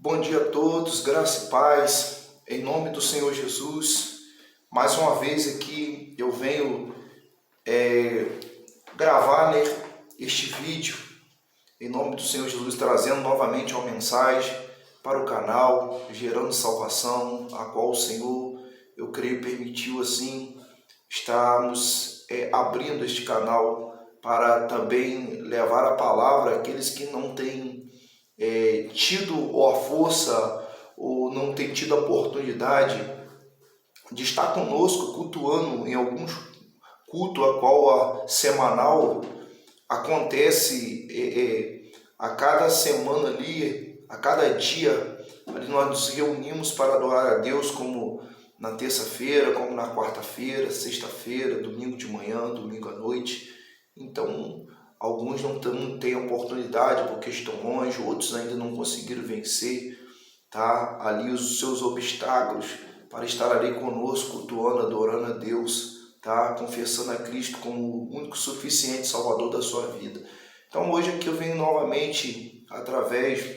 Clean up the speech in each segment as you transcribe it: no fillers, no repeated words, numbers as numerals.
Bom dia a todos, graça e paz, em nome do Senhor Jesus. Mais uma vez aqui eu venho gravar este vídeo, em nome do Senhor Jesus, trazendo novamente uma mensagem para o canal, gerando salvação, a qual o Senhor, eu creio, permitiu assim, estarmos abrindo este canal para também levar a palavra àqueles que não têm tido a força ou não tem tido a oportunidade de estar conosco cultuando em alguns cultos a qual a semanal acontece a cada semana ali, a cada dia ali nós nos reunimos para adorar a Deus, como na terça-feira, como na quarta-feira, sexta-feira, domingo de manhã, domingo à noite. Então alguns não têm oportunidade porque estão longe, outros ainda não conseguiram vencer, tá? Ali os seus obstáculos para estar ali conosco, cultuando, adorando a Deus, tá? Confessando a Cristo como o único suficiente Salvador da sua vida. Então hoje aqui eu venho novamente, através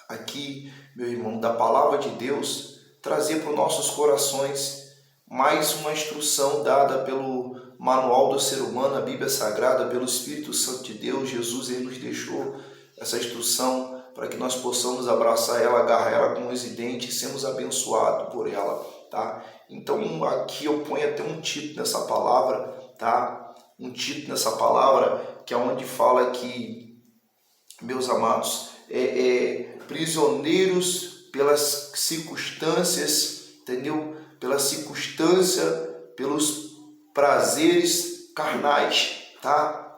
aqui, meu irmão, da Palavra de Deus, trazer para os nossos corações mais uma instrução dada pelo Manual do Ser Humano, a Bíblia Sagrada, pelo Espírito Santo de Deus. Jesus, ele nos deixou essa instrução para que nós possamos abraçar ela, agarrar ela com os dentes e sermos abençoados por ela, tá? Então aqui eu ponho até um título nessa palavra, tá? Um título nessa palavra que é onde fala que, meus amados, prisioneiros pelas circunstâncias, entendeu? Pela circunstância, pelos prazeres carnais, tá?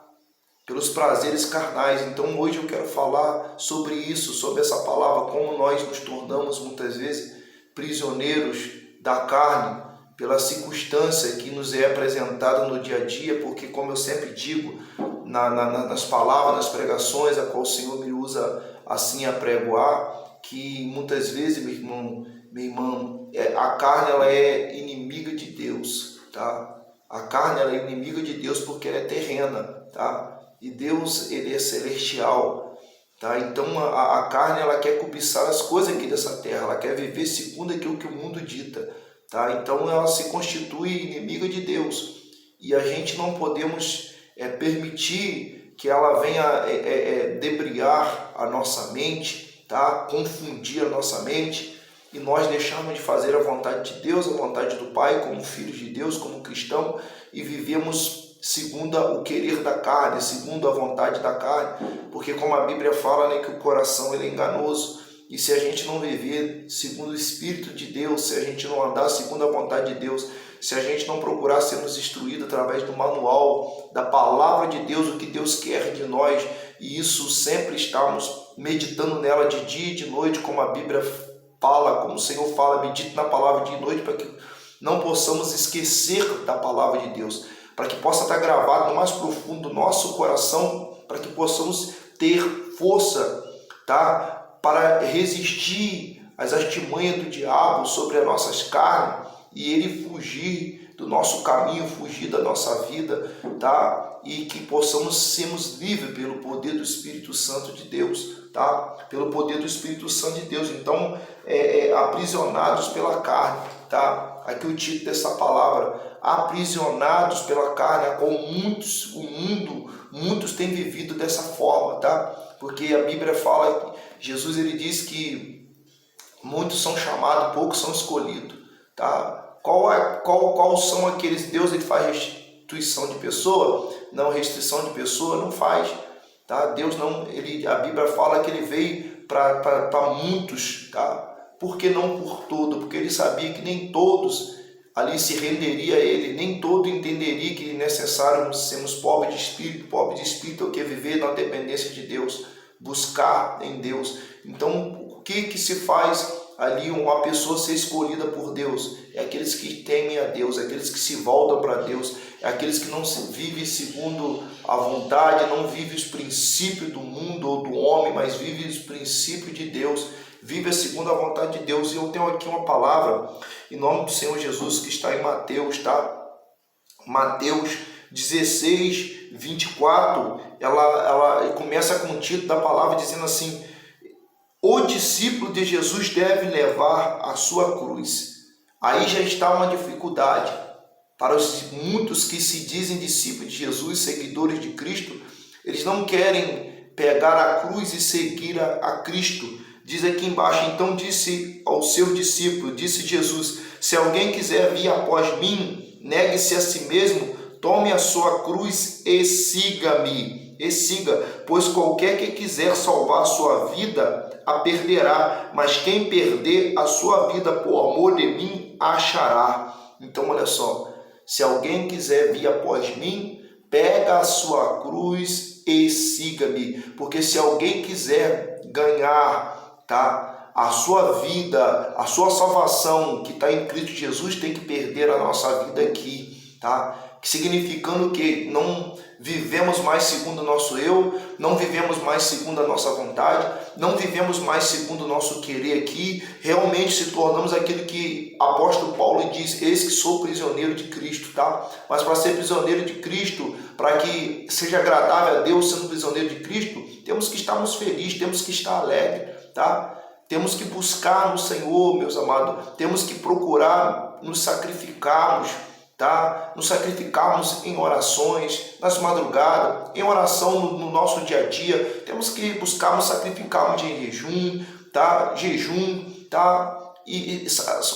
Pelos prazeres carnais. Então hoje eu quero falar sobre isso, sobre essa palavra, como nós nos tornamos muitas vezes prisioneiros da carne, pela circunstância que nos é apresentada no dia a dia, porque, como eu sempre digo, nas palavras, nas pregações, a qual o Senhor me usa assim a pregoar, que muitas vezes, meu irmão, minha irmã, a carne ela é inimiga de Deus, tá? A carne ela é inimiga de Deus porque ela é terrena, tá? E Deus, ele é celestial, tá? Então a carne ela quer cobiçar as coisas aqui dessa terra, ela quer viver segundo aquilo que o mundo dita, tá? Então ela se constitui inimiga de Deus e a gente não podemos permitir que ela venha debriar a nossa mente, tá? Confundir a nossa mente e nós deixarmos de fazer a vontade de Deus, a vontade do Pai, como filhos de Deus, como cristão, e vivemos segundo o querer da carne, segundo a vontade da carne, porque como a Bíblia fala, né, que o coração ele é enganoso, e se a gente não viver segundo o Espírito de Deus, se a gente não andar segundo a vontade de Deus, se a gente não procurar sermos instruídos através do manual, da palavra de Deus, o que Deus quer de nós, e isso sempre estamos meditando nela de dia e de noite, como a Bíblia fala, como o Senhor fala, medite na palavra dia e noite, para que não possamos esquecer da palavra de Deus, para que possa estar gravado no mais profundo do nosso coração, para que possamos ter força, tá? Para resistir às artimanhas do diabo sobre as nossas carnes e ele fugir do nosso caminho, fugir da nossa vida, tá? E que possamos sermos livres pelo poder do Espírito Santo de Deus, tá? Pelo poder do Espírito Santo de Deus. Então, aprisionados pela carne, tá? Aqui o título dessa palavra, aprisionados pela carne, como muitos têm vivido dessa forma, tá? Porque a Bíblia fala, Jesus ele diz que muitos são chamados, poucos são escolhidos, tá? Qual são aqueles? Deus ele faz restituição de pessoa? Não, restrição de pessoa não faz, tá? Deus não, a Bíblia fala que ele veio para muitos, tá? Por que não por todo? Porque ele sabia que nem todos ali se renderia a ele, nem todo entenderia que é necessário sermos pobres de espírito é o que viver na dependência de Deus, buscar em Deus. Então, o que se faz ali uma pessoa ser escolhida por Deus? É aqueles que temem a Deus, é aqueles que se voltam para Deus, é aqueles que não vivem segundo a vontade, não vivem os princípios do mundo ou do homem, mas vivem os princípios de Deus, vivem segundo a vontade de Deus. E eu tenho aqui uma palavra, em nome do Senhor Jesus, que está em Mateus, tá? Mateus 16, 24, ela começa com o título da palavra dizendo assim: o discípulo de Jesus deve levar a sua cruz. Aí já está uma dificuldade para os muitos que se dizem discípulos de Jesus, seguidores de Cristo. Eles não querem pegar a cruz e seguir a Cristo. Diz aqui embaixo: então disse ao seu discípulo, disse Jesus: se alguém quiser vir após mim, negue-se a si mesmo, tome a sua cruz e siga-me. E siga, pois qualquer que quiser salvar a sua vida, a perderá, mas quem perder a sua vida por amor de mim, a achará. Então olha só, se alguém quiser vir após mim, pega a sua cruz e siga-me, porque se alguém quiser ganhar, tá, a sua vida, a sua salvação que está em Cristo Jesus, tem que perder a nossa vida aqui, tá? Significando que não vivemos mais segundo o nosso eu, não vivemos mais segundo a nossa vontade, não vivemos mais segundo o nosso querer aqui, realmente se tornamos aquilo que o apóstolo Paulo diz: eis que sou prisioneiro de Cristo, tá? Mas para ser prisioneiro de Cristo, para que seja agradável a Deus sendo prisioneiro de Cristo, temos que estarmos felizes, temos que estar alegres, tá? Temos que buscar no Senhor, meus amados, temos que procurar nos sacrificarmos, tá? Nos sacrificarmos em orações, nas madrugadas, em oração no nosso dia a dia. Temos que buscar nos sacrificarmos em jejum, tá?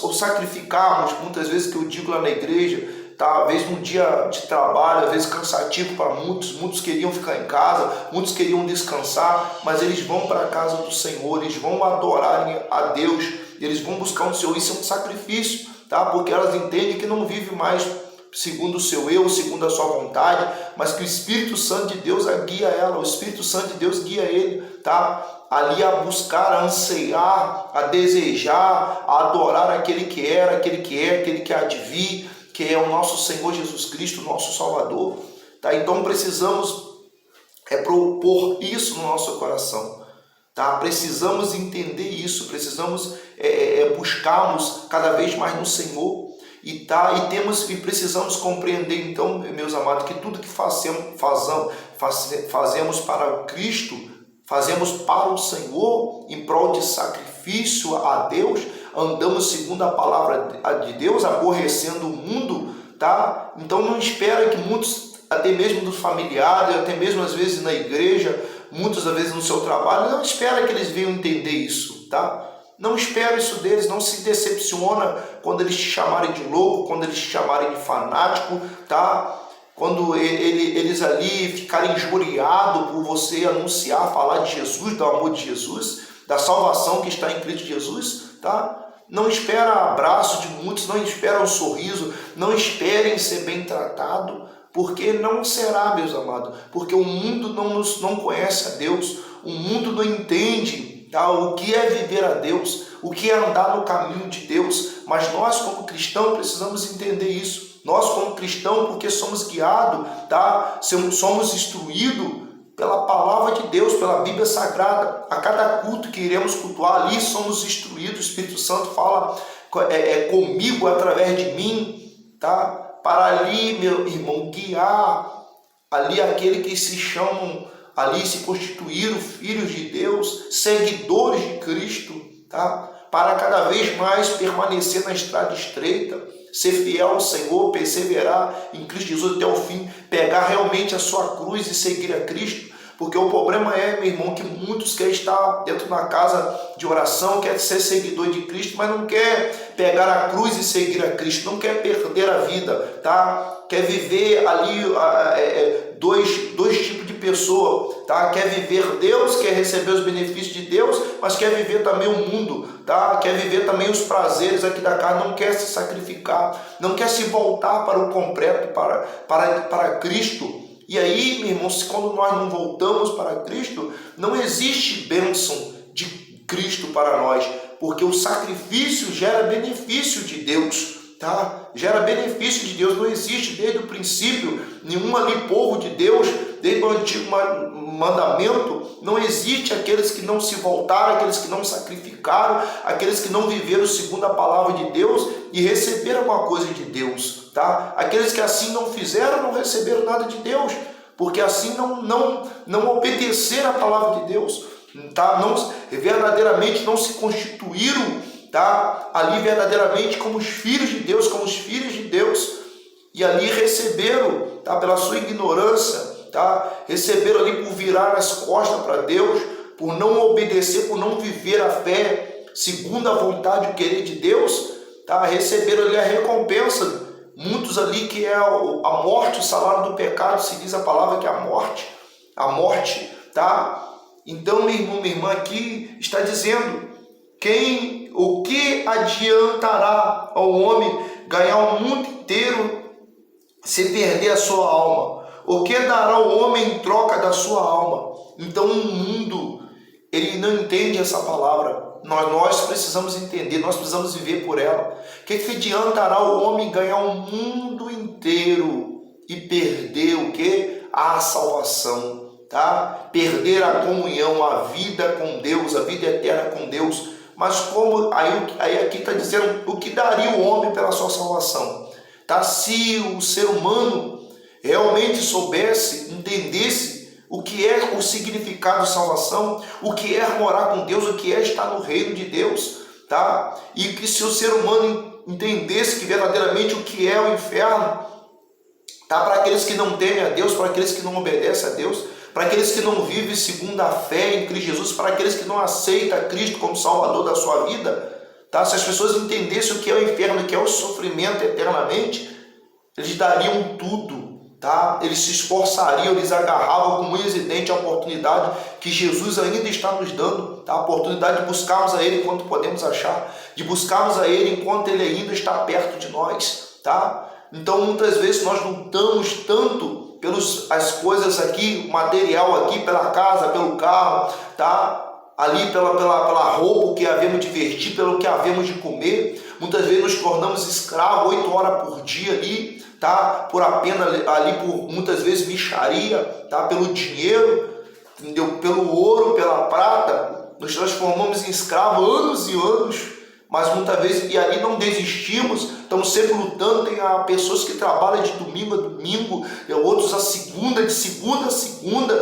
Ou sacrificarmos, muitas vezes que eu digo lá na igreja, tá? Às vezes no dia de trabalho, às vezes cansativo para muitos queriam ficar em casa, muitos queriam descansar, mas eles vão para a casa do Senhor, eles vão adorar a Deus, eles vão buscar o Senhor. Isso é um sacrifício, tá? Porque elas entendem que não vive mais segundo o seu eu, segundo a sua vontade, mas que o Espírito Santo de Deus guia ela, o Espírito Santo de Deus guia ele, tá? Ali a buscar, a ansiar, a desejar, a adorar aquele que era, aquele que é, aquele que há de vir, que é o nosso Senhor Jesus Cristo, nosso Salvador, tá? Então precisamos propor isso no nosso coração, tá? Precisamos entender isso, precisamos buscarmos cada vez mais no Senhor, e precisamos compreender, então, meus amados, que tudo que fazemos para o Cristo, fazemos para o Senhor, em prol de sacrifício a Deus, andamos segundo a palavra de Deus, aborrecendo o mundo, tá? Então não espera que muitos, até mesmo dos familiares, até mesmo às vezes na igreja, muitas vezes no seu trabalho, não espera que eles venham entender isso, tá? Não espera isso deles, não se decepciona quando eles te chamarem de louco, quando eles te chamarem de fanático, tá? Quando eles ali ficarem injuriados por você anunciar, falar de Jesus, do amor de Jesus, da salvação que está em Cristo Jesus, tá? Não espera abraço de muitos, não espera um sorriso, não esperem ser bem tratado, porque não será, meus amados, porque o mundo não conhece a Deus, o mundo não entende, tá, o que é viver a Deus, o que é andar no caminho de Deus, mas nós como cristãos precisamos entender isso. Nós como cristãos, porque somos guiados, tá? Somos instruídos pela palavra de Deus, pela Bíblia Sagrada. A cada culto que iremos cultuar ali, somos instruídos. O Espírito Santo fala comigo, através de mim, tá? Para ali, meu irmão, guiar ali aquele que se chamam, ali se constituíram filhos de Deus, seguidores de Cristo, tá? Para cada vez mais permanecer na estrada estreita, ser fiel ao Senhor, perseverar em Cristo Jesus até o fim, pegar realmente a sua cruz e seguir a Cristo. Porque o problema meu irmão, que muitos querem estar dentro da casa de oração, quer ser seguidor de Cristo, mas não quer pegar a cruz e seguir a Cristo, não quer perder a vida, tá? Quer viver ali dois tipos de pessoa, tá? Quer viver Deus, quer receber os benefícios de Deus, mas quer viver também o mundo, tá? Quer viver também os prazeres aqui da carne, não quer se sacrificar, não quer se voltar para o completo, para Cristo. E aí, meu irmão, quando nós não voltamos para Cristo, não existe bênção de Cristo para nós, porque o sacrifício gera benefício de Deus, tá? Gera benefício de Deus. Não existe desde o princípio nenhum ali povo de Deus, desde o antigo mandamento, não existe aqueles que não se voltaram, aqueles que não sacrificaram, aqueles que não viveram segundo a palavra de Deus e receberam alguma coisa de Deus, tá? Aqueles que assim não fizeram, não receberam nada de Deus, porque assim não obedeceram a palavra de Deus. tá? Verdadeiramente não se constituíram, tá? Ali verdadeiramente como os filhos de Deus, e ali receberam, tá? Pela sua ignorância, tá? Receberam ali por virar as costas para Deus, por não obedecer, por não viver a fé segundo a vontade e o querer de Deus, tá? Receberam ali a recompensa. Muitos ali que é a morte, o salário do pecado, se diz a palavra que é a morte, tá? Então, meu irmão, minha irmã, aqui está dizendo: o que adiantará ao homem ganhar o mundo inteiro se perder a sua alma? O que dará ao homem em troca da sua alma? Então, o mundo, ele não entende essa palavra. Nós precisamos entender, nós precisamos viver por ela. O que adiantará o homem ganhar o mundo inteiro e perder o quê? A salvação, tá? Perder a comunhão, a vida com Deus, a vida eterna com Deus. Mas como aí aqui está dizendo o que daria o homem pela sua salvação, tá? Se o ser humano realmente soubesse, entendesse o que é o significado de salvação, o que é morar com Deus, o que é estar no reino de Deus, tá? E que se o ser humano entendesse que verdadeiramente o que é o inferno, tá? Para aqueles que não temem a Deus, para aqueles que não obedecem a Deus, para aqueles que não vivem segundo a fé em Cristo Jesus, para aqueles que não aceitam Cristo como Salvador da sua vida, tá? Se as pessoas entendessem o que é o inferno, o que é o sofrimento eternamente, eles dariam tudo, tá? Eles se esforçariam, eles agarravam com unhas e dentes a oportunidade que Jesus ainda está nos dando, tá? A oportunidade de buscarmos a Ele enquanto podemos achar, de buscarmos a Ele enquanto Ele ainda está perto de nós, tá? Então muitas vezes nós lutamos tanto pelas coisas aqui, o material aqui, pela casa, pelo carro, tá? Ali pela roupa que havemos de vestir, pelo que havemos de comer. Muitas vezes nos tornamos escravos 8 horas por dia ali, tá? Por apenas ali, por muitas vezes mixaria, tá? Pelo dinheiro, entendeu? Pelo ouro, pela prata, nos transformamos em escravos anos e anos, mas muitas vezes, e ali não desistimos, estamos sempre lutando. Tem pessoas que trabalham de domingo a domingo, e outros de segunda a segunda,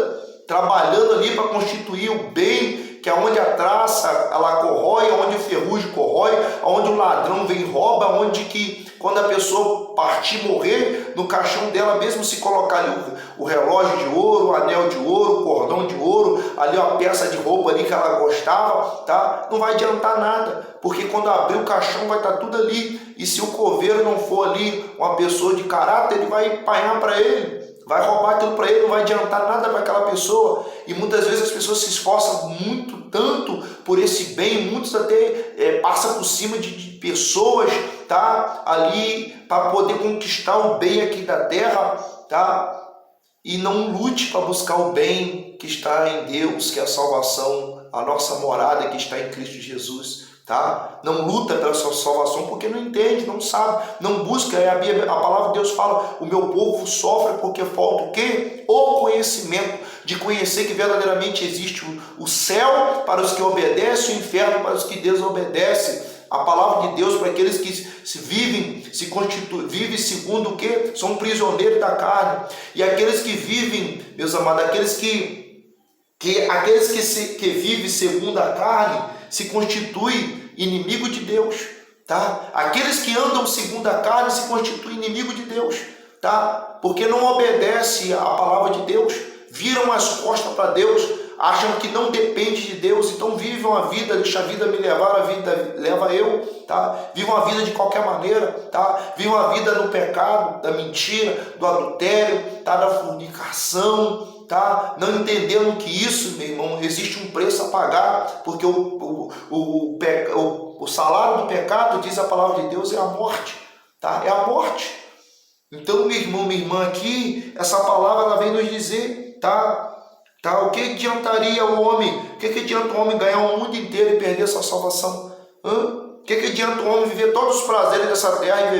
trabalhando ali para constituir o bem, que é onde a traça ela corrói, onde o ferrugem corrói, onde o ladrão vem e rouba, onde que quando a pessoa partir, morrer, no caixão dela mesmo se colocar ali o relógio de ouro, o anel de ouro, o cordão de ouro, ali a peça de roupa ali que ela gostava, tá? Não vai adiantar nada, porque quando abrir o caixão vai estar tudo ali, e se o coveiro não for ali uma pessoa de caráter, ele vai apanhar para ele, vai roubar aquilo para ele, não vai adiantar nada para aquela pessoa. E muitas vezes as pessoas se esforçam tanto por esse bem, muitos até passam por cima de pessoas, tá? Ali para poder conquistar o bem aqui da terra, tá? E não lute para buscar o bem que está em Deus, que é a salvação, a nossa morada que está em Cristo Jesus, tá? Não luta pela sua salvação porque não entende, não sabe, não busca. A palavra de Deus fala: o meu povo sofre porque falta o quê? O conhecimento, de conhecer que verdadeiramente existe o céu para os que obedecem, o inferno para os que desobedecem. A palavra de Deus para aqueles que vivem segundo o quê? São prisioneiros da carne. E aqueles que vivem, meus amados, aqueles que vivem segundo a carne se constituem inimigo de Deus, tá? Aqueles que andam segundo a carne se constituem inimigo de Deus, tá? Porque não obedecem a palavra de Deus, viram as costas para Deus, acham que não depende de Deus, então vivem uma vida, deixa a vida me levar, a vida leva eu, tá? Vivem uma vida de qualquer maneira, tá? Vivem uma vida no pecado, da mentira, do adultério, tá? Da fornicação, tá? Não entendendo que isso, meu irmão, existe um preço a pagar, porque o salário do pecado, diz a palavra de Deus, é a morte, tá? É a morte. Então, meu irmão, minha irmã, aqui, essa palavra ela vem nos dizer, tá? O que adiantaria o homem? O que adianta o homem ganhar o mundo inteiro e perder sua salvação? O que adianta o homem viver todos os prazeres dessa terra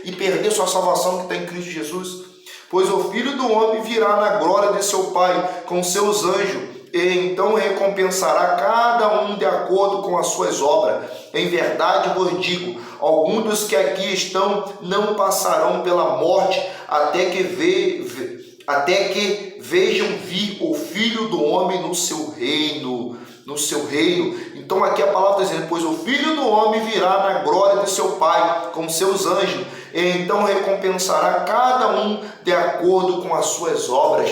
e perder sua salvação que está em Cristo Jesus? Pois o Filho do Homem virá na glória de seu Pai com seus anjos, e então recompensará cada um de acordo com as suas obras. Em verdade vos digo, alguns dos que aqui estão não passarão pela morte até que vejam vir o Filho do Homem no seu reino. no seu reino. Então aqui a palavra está dizendo, pois o Filho do Homem virá na glória de seu Pai, com seus anjos, e então recompensará cada um de acordo com as suas obras.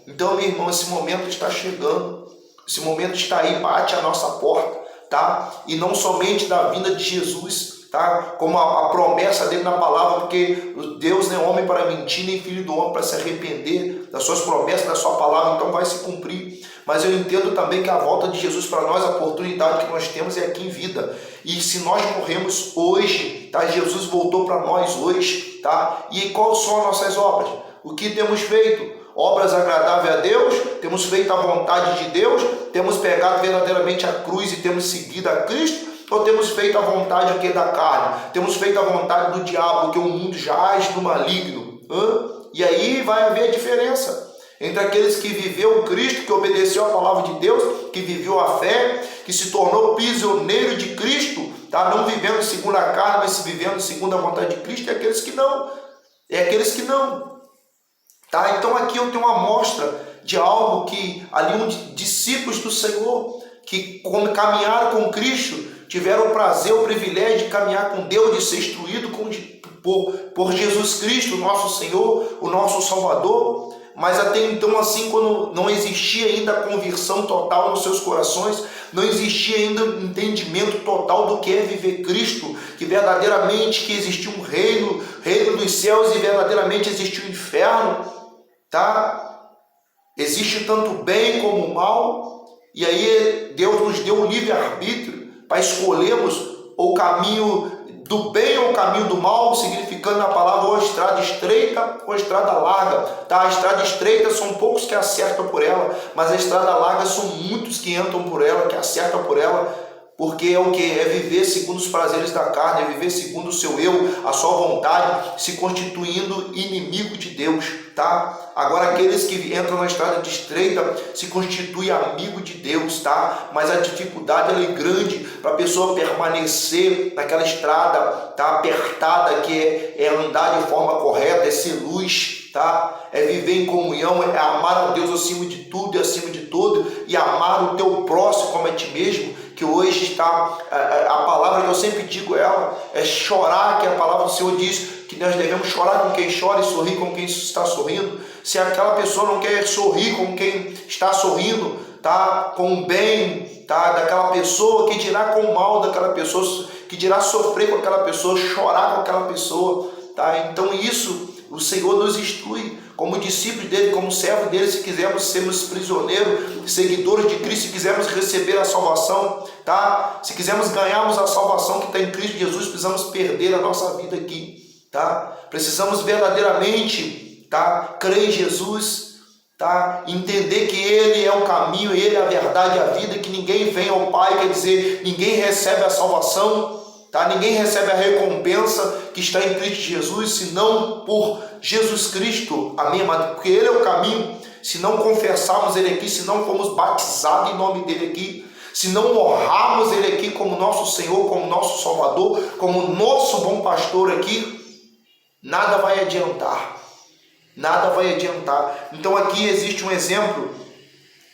Então, meu irmão, esse momento está chegando, esse momento está aí, bate a nossa porta, tá? E não somente da vinda de Jesus, tá? Como a promessa dele na palavra, porque Deus não é homem para mentir, nem filho do homem para se arrepender das suas promessas, da sua palavra, então vai se cumprir. Mas eu entendo também que a volta de Jesus para nós, a oportunidade que nós temos é aqui em vida. E se nós morremos hoje, tá? Jesus voltou para nós hoje, tá? E quais são as nossas obras? O que temos feito? Obras agradáveis a Deus, temos feito a vontade de Deus, temos pegado verdadeiramente a cruz e temos seguido a Cristo, ou temos feito a vontade aqui da carne? Temos feito a vontade do diabo, porque o mundo jaz do maligno. E aí vai haver a diferença entre aqueles que viveu Cristo, que obedeceu a palavra de Deus, que viveu a fé, que se tornou prisioneiro de Cristo, tá? Não vivendo segundo a carne, mas vivendo segundo a vontade de Cristo, e aqueles que não. É aqueles que não. Tá? Então aqui eu tenho uma amostra de algo que ali discípulos do Senhor que caminharam com Cristo, tiveram o prazer, o privilégio de caminhar com Deus, de ser instruído por Jesus Cristo, o nosso Senhor, o nosso Salvador. Mas até então, assim, quando não existia ainda a conversão total nos seus corações, não existia ainda o entendimento total do que é viver Cristo, que verdadeiramente que existia um reino dos céus e verdadeiramente existia o inferno, tá? Existe tanto o bem como o mal, e aí Deus nos deu o livre-arbítrio para escolhermos o caminho do bem ou o caminho do mal, significando na palavra ou a estrada estreita ou a estrada larga, tá? A estrada estreita são poucos que acertam por ela, mas a estrada larga são muitos que entram por ela, que acertam por ela, porque é o que? É viver segundo os prazeres da carne, é viver segundo o seu eu, a sua vontade, se constituindo inimigo de Deus, tá? Agora aqueles que entram na estrada de estreita se constituem amigo de Deus, tá? Mas a dificuldade ela é grande para a pessoa permanecer naquela estrada, tá? Apertada, que é andar de forma correta, é ser luz, tá? É viver em comunhão, é amar a Deus acima de tudo e acima de todo, e amar o teu próximo como a ti mesmo, que hoje está, a palavra que eu sempre digo ela, é chorar, que a palavra do Senhor diz que nós devemos chorar com quem chora e sorrir com quem está sorrindo. Se aquela pessoa não quer sorrir com quem está sorrindo, tá? Com o bem, tá? Daquela pessoa, que dirá com o mal daquela pessoa, que dirá sofrer com aquela pessoa, chorar com aquela pessoa, tá? Então isso o Senhor nos instrui como discípulos dele, como servo dele, se quisermos sermos prisioneiros, seguidores de Cristo, se quisermos receber a salvação, tá? Se quisermos ganharmos a salvação que está em Cristo Jesus, precisamos perder a nossa vida aqui, tá? Precisamos verdadeiramente, tá? Crer em Jesus, tá? Entender que Ele é o caminho, Ele é a verdade e a vida, que ninguém vem ao Pai, quer dizer, ninguém recebe a salvação, tá? Ninguém recebe a recompensa que está em Cristo Jesus, senão por Jesus Cristo, amém, amado? Porque Ele é o caminho. Se não confessarmos Ele aqui, se não formos batizados em nome dEle aqui, se não honrarmos Ele aqui como nosso Senhor, como nosso Salvador, como nosso bom pastor aqui, nada vai adiantar. Nada vai adiantar. Então aqui existe um exemplo,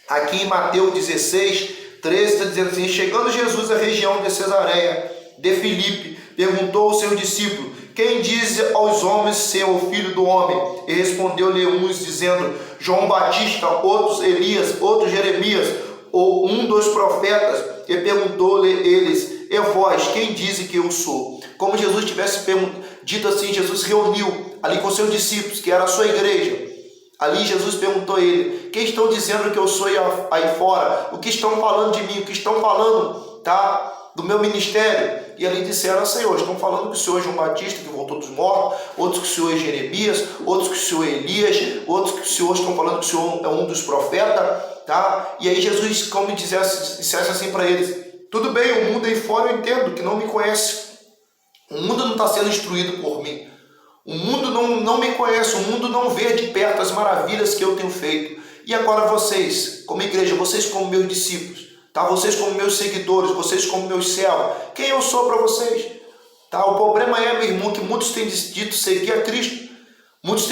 aqui em Mateus 16, 13, está dizendo assim: chegando Jesus à região de Cesareia de Filipe, perguntou ao seu discípulo: quem diz aos homens ser o Filho do Homem? E respondeu-lhe uns, dizendo: João Batista, outros Elias, outros Jeremias, ou um dos profetas. E perguntou-lhe eles: e vós, quem diz que eu sou? Como Jesus tivesse dito assim, Jesus reuniu ali com seus discípulos, que era a sua igreja. Ali Jesus perguntou a ele: quem estão dizendo que eu sou aí fora? O que estão falando de mim? O que estão falando, tá? Do meu ministério? E ali disseram: Senhor, estão falando que o Senhor é João Batista, que voltou dos mortos, outros que o Senhor é Jeremias, outros que o Senhor é Elias, outros que o Senhor estão falando que o Senhor é um dos profetas, tá? E aí Jesus, como dissesse assim para eles: tudo bem, o mundo aí fora eu entendo que não me conhece, o mundo não está sendo instruído por mim, o mundo não me conhece, o mundo não vê de perto as maravilhas que eu tenho feito. E agora vocês, como igreja, vocês como meus discípulos, tá? Vocês como meus seguidores, vocês como meus servos, quem eu sou para vocês? Tá? O problema é, meu irmão, que muitos têm dito seguir a Cristo, muitos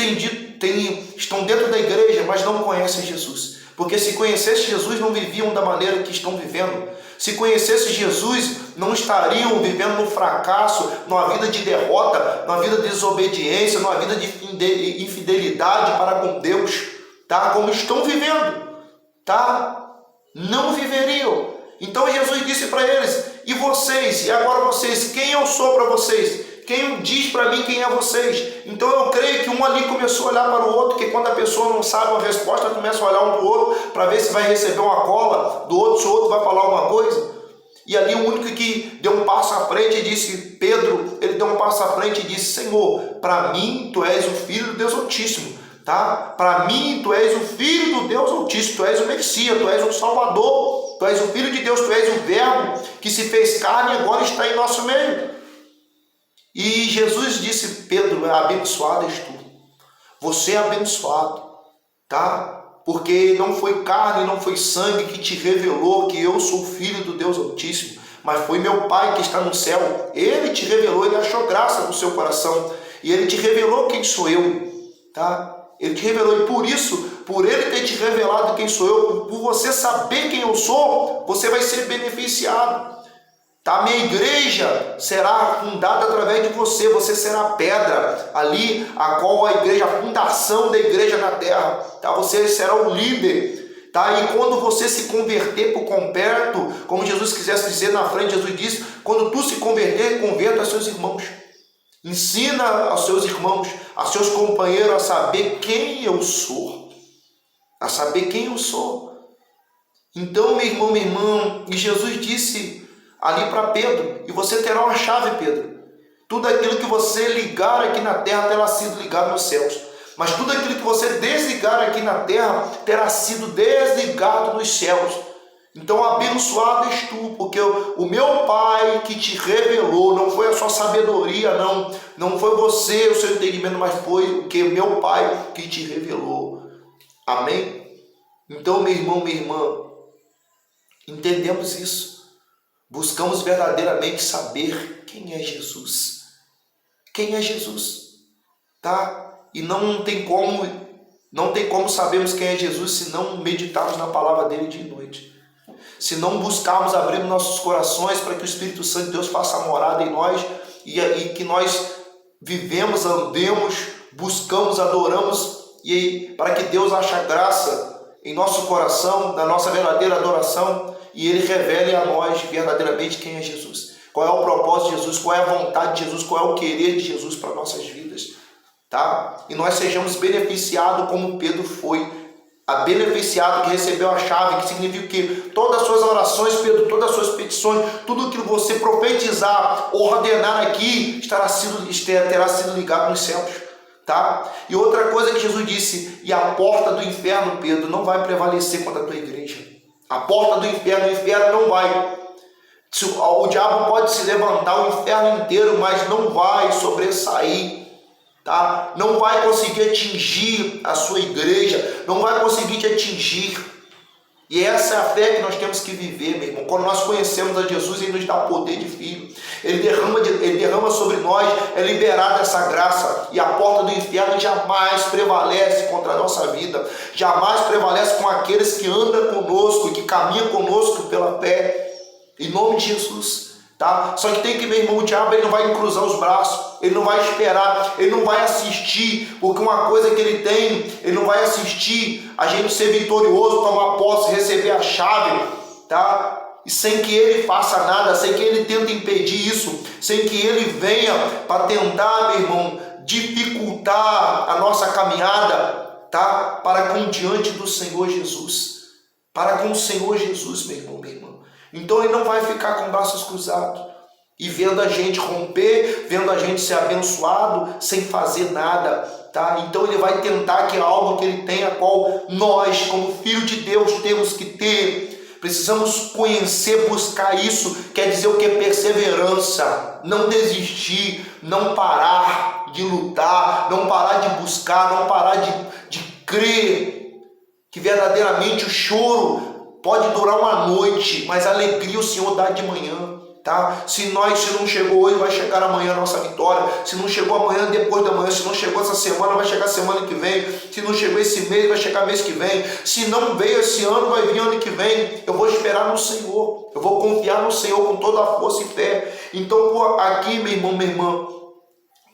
estão dentro da igreja, mas não conhecem Jesus. Porque se conhecesse Jesus, não viviam da maneira que estão vivendo. Se conhecesse Jesus, não estariam vivendo no fracasso, numa vida de derrota, numa vida de desobediência, numa vida de infidelidade para com Deus, tá? Como estão vivendo, tá? Não viveriam. Então Jesus disse para eles: e vocês? E agora vocês? Quem eu sou para vocês? Quem diz para mim quem é vocês? Então eu creio que um ali começou a olhar para o outro, que quando a pessoa não sabe uma resposta, começa a olhar um para o outro para ver se vai receber uma cola do outro, se o outro vai falar alguma coisa. E ali o único que deu um passo à frente e disse, Pedro, ele deu um passo à frente e disse: Senhor, para mim tu és o Filho do Deus Altíssimo, tá? Para mim tu és o Filho do Deus Altíssimo, tu és o Messias, tu és o Salvador, tu és o Filho de Deus, tu és o Verbo que se fez carne e agora está em nosso meio. E Jesus disse: Pedro, abençoado és tu, você é abençoado, tá? Porque não foi carne, não foi sangue que te revelou que eu sou filho do Deus Altíssimo, mas foi meu Pai que está no céu. Ele te revelou, ele achou graça no seu coração e ele te revelou quem sou eu, tá? Ele te revelou, e por isso, por ele ter te revelado quem sou eu, por você saber quem eu sou, você vai ser beneficiado. Tá? Minha igreja será fundada através de você. Você será a pedra ali, a qual a igreja, a fundação da igreja na terra. Tá? Você será o líder. Tá? E quando você se converter por completo, como Jesus quisesse dizer na frente, Jesus disse: quando tu se converter, converta aos seus irmãos. Ensina aos seus irmãos, aos seus companheiros a saber quem eu sou. A saber quem eu sou. Então, meu irmão, minha irmã, e Jesus disse ali para Pedro: e você terá uma chave, Pedro. Tudo aquilo que você ligar aqui na terra terá sido ligado nos céus. Mas tudo aquilo que você desligar aqui na terra terá sido desligado nos céus. Então abençoado és tu, porque o meu Pai que te revelou, não foi a sua sabedoria, não foi você, o seu entendimento, mas foi o que meu Pai que te revelou. Amém? Então, meu irmão, minha irmã, entendemos isso. Buscamos verdadeiramente saber quem é Jesus. Quem é Jesus? Tá? E não tem como sabermos quem é Jesus se não meditarmos na palavra dele dia e noite. Se não buscarmos abrir nossos corações para que o Espírito Santo de Deus faça morada em nós e que nós vivemos, andemos, buscamos, adoramos, e para que Deus ache graça em nosso coração, na nossa verdadeira adoração, e Ele revele a nós verdadeiramente quem é Jesus. Qual é o propósito de Jesus, qual é a vontade de Jesus, qual é o querer de Jesus para nossas vidas. Tá? E nós sejamos beneficiados como Pedro foi, a beneficiado que recebeu a chave, que significa que todas as suas orações, Pedro, todas as suas petições, tudo que você profetizar, ordenar aqui, terá sido ligado nos céus. Tá? E outra coisa que Jesus disse: e a porta do inferno, Pedro, não vai prevalecer contra a tua igreja. A porta do inferno, o inferno não vai. O diabo pode se levantar o inferno inteiro, mas não vai sobressair. Tá? Não vai conseguir atingir a sua igreja, não vai conseguir te atingir. E essa é a fé que nós temos que viver, meu irmão. Quando nós conhecemos a Jesus, Ele nos dá poder de filho. Ele derrama sobre nós, é liberada essa graça. E a porta do inferno jamais prevalece contra a nossa vida. Jamais prevalece com aqueles que andam conosco e que caminham conosco pela fé. Em nome de Jesus. Tá? Só que tem que, meu irmão, o diabo ele não vai cruzar os braços, ele não vai esperar, ele não vai assistir, porque uma coisa que ele tem, ele não vai assistir a gente ser vitorioso, tomar posse, receber a chave, tá? E sem que ele faça nada, sem que ele tente impedir isso, sem que ele venha para tentar, meu irmão, dificultar a nossa caminhada, tá? Para com diante do Senhor Jesus, para com o Senhor Jesus, meu irmão, minha irmã. Então ele não vai ficar com braços cruzados e vendo a gente romper, vendo a gente ser abençoado sem fazer nada, tá? Então ele vai tentar que algo que ele tem, a qual nós, como filho de Deus, temos que ter. Precisamos conhecer, buscar isso. Quer dizer o que? Perseverança, não desistir, não parar de lutar, não parar de buscar, não parar de crer que verdadeiramente o choro pode durar uma noite, mas a alegria o Senhor dá de manhã. tá? Se não chegou hoje, vai chegar amanhã a nossa vitória. Se não chegou amanhã, depois da manhã. Se não chegou essa semana, vai chegar semana que vem. Se não chegou esse mês, vai chegar mês que vem. Se não veio esse ano, vai vir ano que vem. Eu vou esperar no Senhor. Eu vou confiar no Senhor com toda a força e fé. Então, aqui, meu irmão, minha irmã,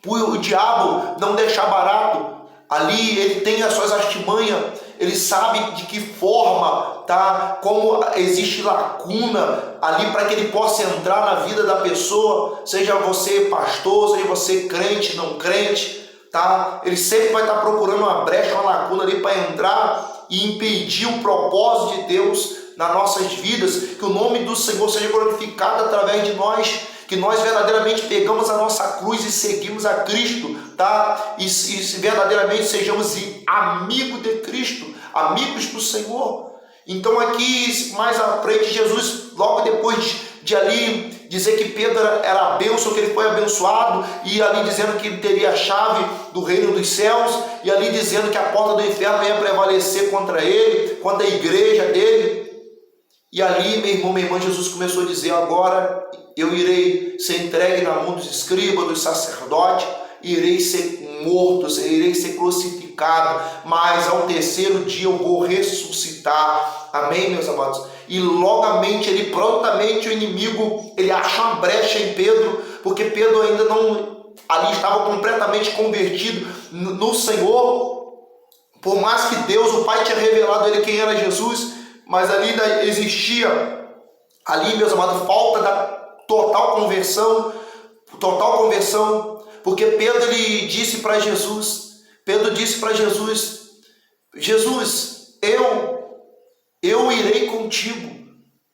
por o diabo não deixar barato, ali ele tem as suas artimanhas, ele sabe de que forma, tá? Como existe lacuna ali para que ele possa entrar na vida da pessoa, seja você pastor, seja você crente, não crente, tá? Ele sempre vai estar procurando uma brecha, uma lacuna ali para entrar e impedir o propósito de Deus nas nossas vidas, que o nome do Senhor seja glorificado através de nós, que nós verdadeiramente pegamos a nossa cruz e seguimos a Cristo, tá? E verdadeiramente sejamos amigos de Cristo, amigos do Senhor. Então aqui, mais à frente, Jesus, logo depois de ali dizer que Pedro era a bênção, que ele foi abençoado, e ali dizendo que ele teria a chave do reino dos céus, e ali dizendo que a porta do inferno ia prevalecer contra ele, contra a igreja dele. E ali, meu irmão, minha irmã, Jesus começou a dizer: agora eu irei ser entregue na mão dos escribas, dos sacerdotes, irei ser morto, irei ser crucificado, mas ao terceiro dia eu vou ressuscitar. Amém, meus amados? E logamente, prontamente o inimigo, ele acha uma brecha em Pedro, porque Pedro ainda não, ali estava completamente convertido no Senhor, por mais que Deus, o Pai, tinha revelado a ele quem era Jesus, mas ali existia, ali, meus amados, falta da total conversão, porque Pedro ele disse para Jesus, Jesus, eu irei contigo,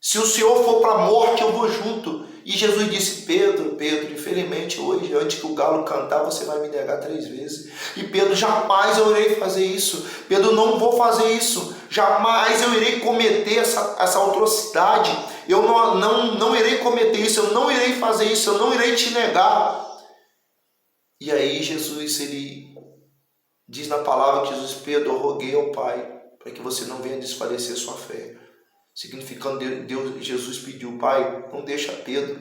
se o Senhor for para a morte, eu vou junto. E Jesus disse: Pedro, infelizmente hoje, antes que o galo cantar, você vai me negar 3 vezes. E Pedro: jamais eu irei fazer isso. Pedro: não vou fazer isso. Jamais eu irei cometer essa atrocidade. Eu não irei cometer isso. Eu não irei fazer isso. Eu não irei te negar. E aí Jesus, ele diz na palavra que Jesus: Pedro, eu roguei ao Pai para que você não venha desfalecer sua fé. Significando, Jesus pediu: Pai, não deixa Pedro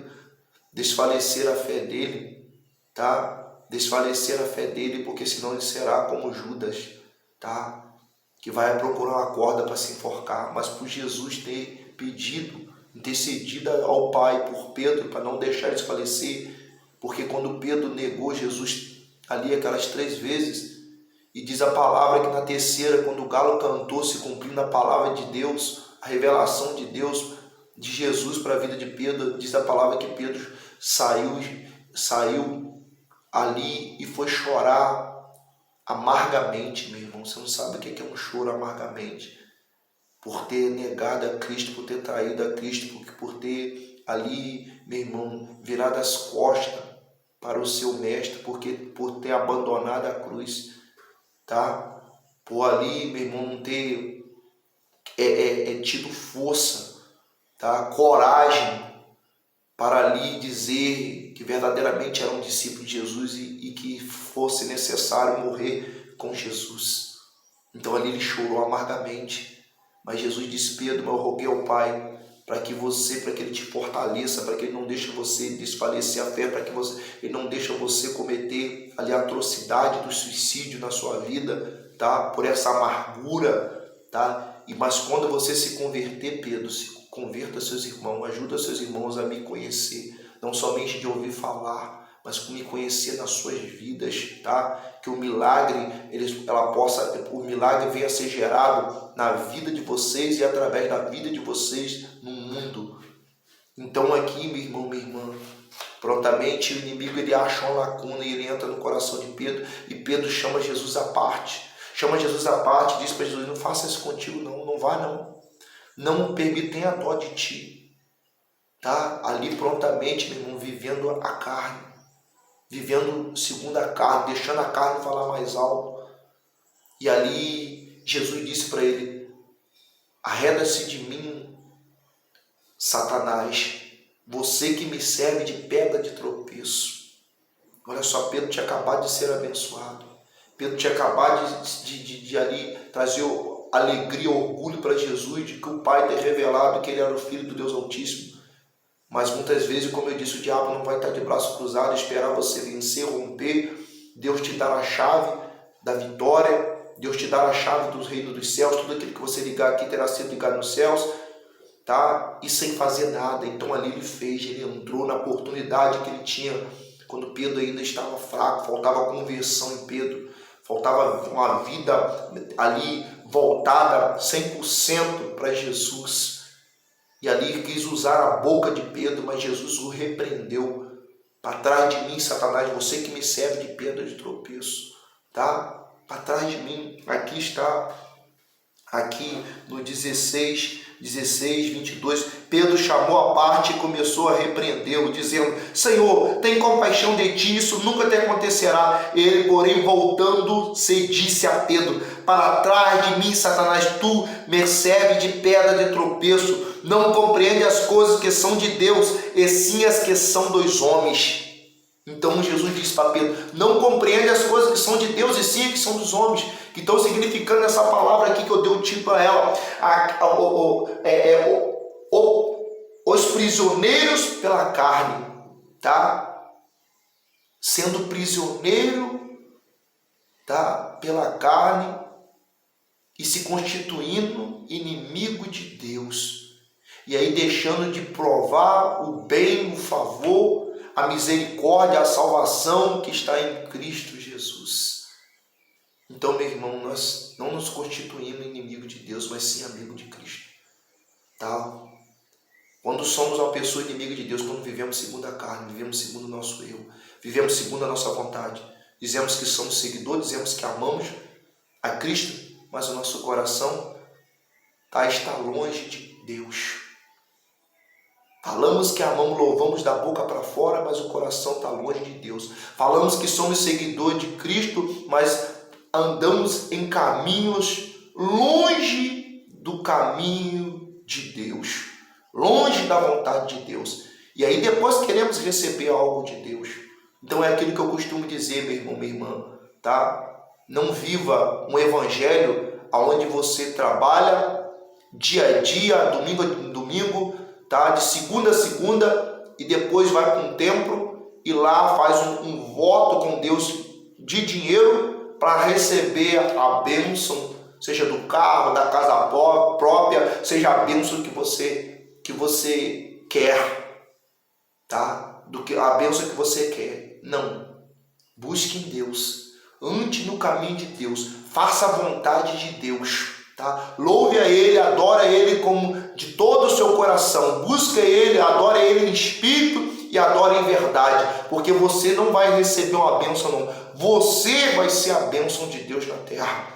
desfalecer a fé dele, tá? Desfalecer a fé dele, porque senão ele será como Judas, tá? Que vai procurar uma corda para se enforcar. Mas por Jesus ter pedido, intercedido ao Pai por Pedro, para não deixar ele desfalecer, porque quando Pedro negou Jesus ali aquelas 3 vezes, e diz a palavra que na terceira, quando o galo cantou, se cumprindo a palavra de Deus, a revelação de Deus, de Jesus para a vida de Pedro, diz a palavra que Pedro saiu ali e foi chorar amargamente, meu irmão. Você não sabe o que é um choro amargamente, por ter negado a Cristo, por ter traído a Cristo, por ter ali, meu irmão, virado as costas para o seu mestre, por ter abandonado a cruz, tá? Por ali, meu irmão, não ter tido força, tá? Coragem para ali dizer que verdadeiramente era um discípulo de Jesus e que fosse necessário morrer com Jesus. Então ali ele chorou amargamente, mas Jesus disse: Pedro, eu roguei ao Pai para que ele te fortaleça, para que ele não deixe você desfalecer a fé, para que ele não deixe você cometer ali a atrocidade do suicídio na sua vida, tá? Por essa amargura, tá? Mas quando você se converter, Pedro, se converta a seus irmãos, ajuda seus irmãos a me conhecer, não somente de ouvir falar, mas me conhecer nas suas vidas, tá? Que o milagre, o milagre venha a ser gerado na vida de vocês e através da vida de vocês no mundo. Então aqui, meu irmão, minha irmã, prontamente o inimigo ele acha uma lacuna e ele entra no coração de Pedro, e Pedro chama Jesus à parte. Chama Jesus à parte e diz para Jesus: não faça isso contigo, não vá não. Não permitem a dó de ti. Tá? Ali prontamente, meu irmão, vivendo a carne. Vivendo segundo a carne, deixando a carne falar mais alto. E ali Jesus disse para ele: arreda-se de mim, Satanás, você que me serve de pedra de tropeço. Olha só, Pedro tinha acabado de ser abençoado. Pedro tinha acabado de ali trazer alegria, orgulho para Jesus, de que o Pai ter revelado que ele era o Filho do Deus Altíssimo. Mas muitas vezes, como eu disse, o diabo não vai estar de braço cruzado, esperar você vencer, romper. Deus te dá a chave da vitória, Deus te dá a chave dos reinos dos céus, tudo aquilo que você ligar aqui terá sido ligado nos céus, tá? E sem fazer nada. Então ali ele fez, ele entrou na oportunidade que ele tinha, quando Pedro ainda estava fraco, faltava conversão em Pedro, faltava uma vida ali voltada 100% para Jesus. E ali ele quis usar a boca de Pedro, mas Jesus o repreendeu. Para trás de mim, Satanás, você que me serve de pedra de tropeço, tá? Para trás de mim, aqui está, aqui no 16, 22, Pedro chamou a parte e começou a repreendê-lo, dizendo: Senhor, tem compaixão de ti, isso nunca te acontecerá. Ele, porém, voltando-se, disse a Pedro: para trás de mim, Satanás, tu me serve de pedra de tropeço, não compreende as coisas que são de Deus, e sim as que são dos homens. Então Jesus disse para Pedro: não compreende as coisas que são de Deus, e sim as que são dos homens. Que estão significando essa palavra aqui que eu dei o título a ela, os prisioneiros pela carne, tá? Sendo prisioneiro, tá? Pela carne e se constituindo inimigo de Deus. E aí deixando de provar o bem, o favor, a misericórdia, a salvação que está em Cristo Jesus. Então, meu irmão, nós não nos constituímos inimigo de Deus, mas sim amigo de Cristo. Tá? Quando somos uma pessoa inimiga de Deus, quando vivemos segundo a carne, vivemos segundo o nosso eu, vivemos segundo a nossa vontade, dizemos que somos seguidores, dizemos que amamos a Cristo, mas o nosso coração está longe de Deus. Falamos que amamos, louvamos da boca para fora, mas o coração está longe de Deus. Falamos que somos seguidores de Cristo, mas andamos em caminhos longe do caminho de Deus, longe da vontade de Deus. E aí depois queremos receber algo de Deus. Então é aquilo que eu costumo dizer, meu irmão, minha irmã, tá? Não viva um evangelho onde você trabalha dia a dia, domingo a domingo, tá? De segunda a segunda, e depois vai para um templo e lá faz um voto com Deus de dinheiro para receber a bênção, seja do carro, da casa própria, seja a bênção que você quer, tá? A bênção que você quer. Não. Busque em Deus. Ande no caminho de Deus. Faça a vontade de Deus, tá? Louve a Ele, adora Ele como de todo o seu coração. Busque Ele, adora Ele em espírito e adora em verdade, porque você não vai receber uma bênção, não. Você vai ser a bênção de Deus na terra.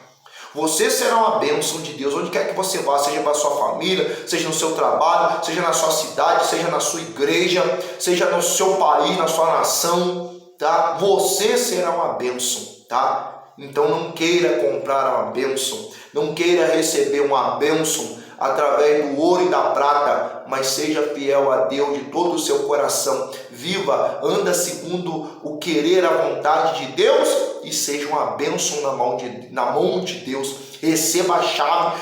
Você será uma bênção de Deus, onde quer que você vá, seja para a sua família, seja no seu trabalho, seja na sua cidade, seja na sua igreja, seja no seu país, na sua nação, tá? Você será uma bênção, tá? Então não queira comprar uma bênção, não queira receber uma bênção através do ouro e da prata, mas seja fiel a Deus de todo o seu coração. Viva, anda segundo o querer, a vontade de Deus, e seja uma bênção na mão de Deus. Receba a chave